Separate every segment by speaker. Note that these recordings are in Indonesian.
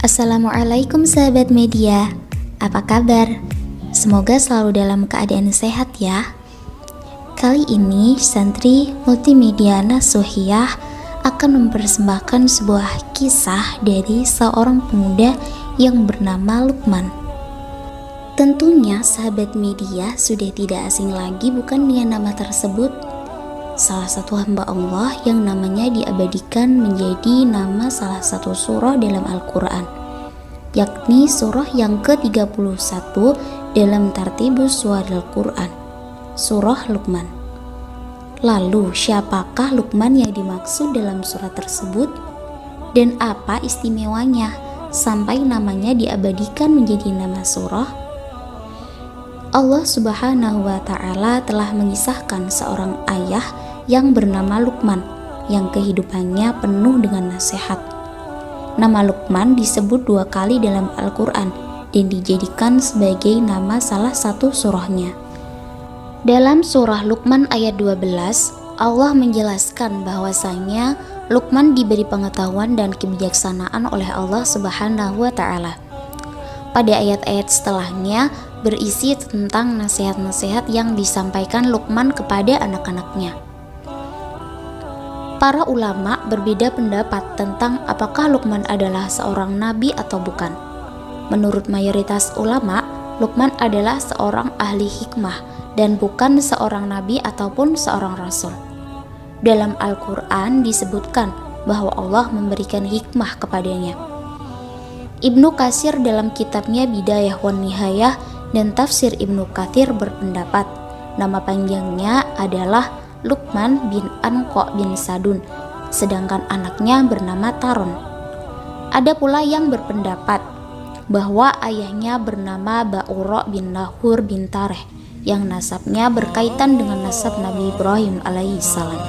Speaker 1: Assalamualaikum sahabat media, apa kabar? Semoga selalu dalam keadaan sehat ya. Kali ini Santri Multimedia Nasuhiyah akan mempersembahkan sebuah kisah dari seorang pemuda yang bernama Luqman. Tentunya sahabat media sudah tidak asing lagi bukan dengan nama tersebut. Salah satu hamba Allah yang namanya diabadikan menjadi nama salah satu surah dalam Al-Quran, yakni surah yang ke-31 dalam tartibus suwar Al-Quran, surah Luqman. Lalu siapakah Luqman yang dimaksud dalam surat tersebut? Dan apa istimewanya sampai namanya diabadikan menjadi nama surah? Allah Subhanahu wa Ta'ala telah mengisahkan seorang ayah yang bernama Luqman yang kehidupannya penuh dengan nasihat. Nama Luqman disebut 2 kali dalam Al-Quran dan dijadikan sebagai nama salah satu surahnya. Dalam surah Luqman ayat 12, Allah menjelaskan bahwasanya Luqman diberi pengetahuan dan kebijaksanaan oleh Allah Subhanahu wa Ta'ala. Pada ayat-ayat setelahnya berisi tentang nasihat-nasihat yang disampaikan Luqman kepada anak-anaknya. Para ulama berbeda pendapat tentang apakah Luqman adalah seorang nabi atau bukan. Menurut mayoritas ulama, Luqman adalah seorang ahli hikmah dan bukan seorang nabi ataupun seorang rasul. Dalam Al-Quran disebutkan bahwa Allah memberikan hikmah kepadanya. Ibnu Katsir dalam kitabnya Bidayah wan Nihayah dan tafsir Ibnu Katsir berpendapat nama panjangnya adalah Luqman bin Anqa bin Sadun, sedangkan anaknya bernama Taron. Ada pula yang berpendapat bahwa ayahnya bernama Ba'ura bin Nahur bin Tareh, yang nasabnya berkaitan dengan nasab Nabi Ibrahim alaihissalam.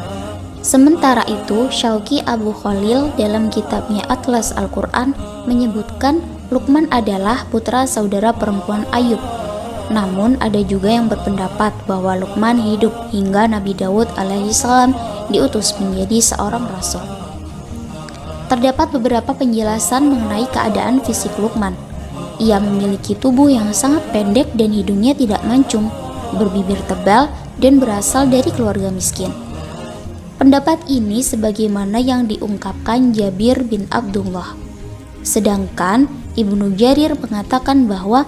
Speaker 1: Sementara itu, Syauqi Abu Khalil dalam kitabnya Atlas Al-Quran menyebutkan Luqman adalah putra saudara perempuan Ayub. Namun ada juga yang berpendapat bahwa Luqman hidup hingga Nabi Daud alaihissalam diutus menjadi seorang rasul. Terdapat beberapa penjelasan mengenai keadaan fisik Luqman. Ia memiliki tubuh yang sangat pendek dan hidungnya tidak mancung, berbibir tebal, dan berasal dari keluarga miskin. Pendapat ini sebagaimana yang diungkapkan Jabir bin Abdullah. Sedangkan Ibnu Jarir mengatakan bahwa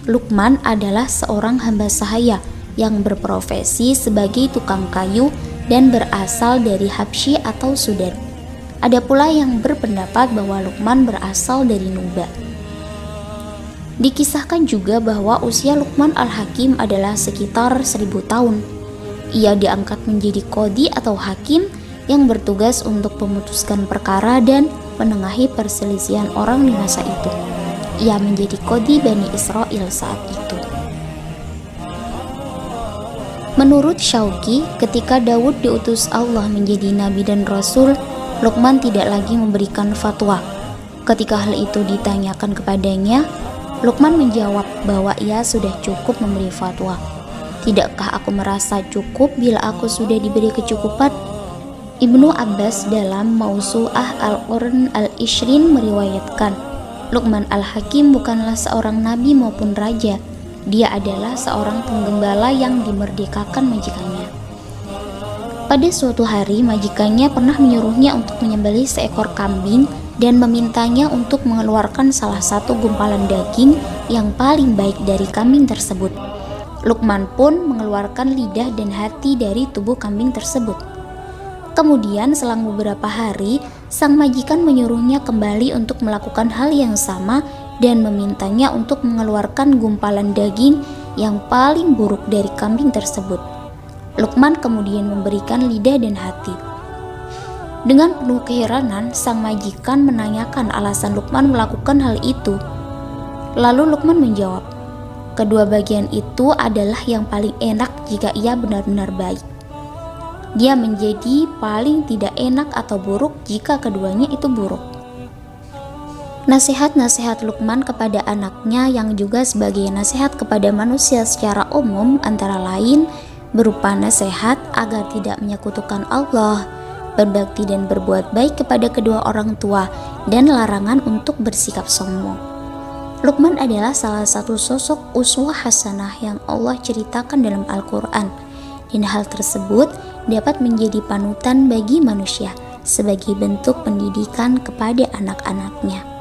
Speaker 1: Luqman adalah seorang hamba sahaya yang berprofesi sebagai tukang kayu dan berasal dari Habsyi atau Sudan. Ada pula yang berpendapat bahwa Luqman berasal dari Nuba. Dikisahkan juga bahwa usia Luqman al-Hakim adalah sekitar 1000 tahun. Ia diangkat menjadi qadhi atau hakim yang bertugas untuk memutuskan perkara dan menengahi perselisihan orang di masa itu. Ia menjadi qadhi Bani Israel saat itu. Menurut Syauqi, ketika Daud diutus Allah menjadi nabi dan rasul, Luqman tidak lagi memberikan fatwa. Ketika hal itu ditanyakan kepadanya, Luqman menjawab bahwa ia sudah cukup memberi fatwa. Tidakkah aku merasa cukup bila aku sudah diberi kecukupan? Ibnu Abbas dalam Mausu'ah Al-Qurn Al-Ishrin meriwayatkan, Luqman al-Hakim bukanlah seorang nabi maupun raja. Dia adalah seorang penggembala yang dimerdekakan majikannya. Pada suatu hari, majikannya pernah menyuruhnya untuk menyembelih seekor kambing dan memintanya untuk mengeluarkan salah satu gumpalan daging yang paling baik dari kambing tersebut. Luqman pun mengeluarkan lidah dan hati dari tubuh kambing tersebut. Kemudian selang beberapa hari, sang majikan menyuruhnya kembali untuk melakukan hal yang sama dan memintanya untuk mengeluarkan gumpalan daging yang paling buruk dari kambing tersebut. Luqman kemudian memberikan lidah dan hati. Dengan penuh keheranan, sang majikan menanyakan alasan Luqman melakukan hal itu. Lalu Luqman menjawab, kedua bagian itu adalah yang paling enak jika ia benar-benar baik. Dia menjadi paling tidak enak atau buruk jika keduanya itu buruk. Nasihat-nasihat Luqman kepada anaknya yang juga sebagai nasihat kepada manusia secara umum antara lain berupa nasihat agar tidak menyekutukan Allah, berbakti dan berbuat baik kepada kedua orang tua, dan larangan untuk bersikap sombong. Luqman adalah salah satu sosok uswah hasanah yang Allah ceritakan dalam Al-Quran, dan hal tersebut dapat menjadi panutan bagi manusia sebagai bentuk pendidikan kepada anak-anaknya.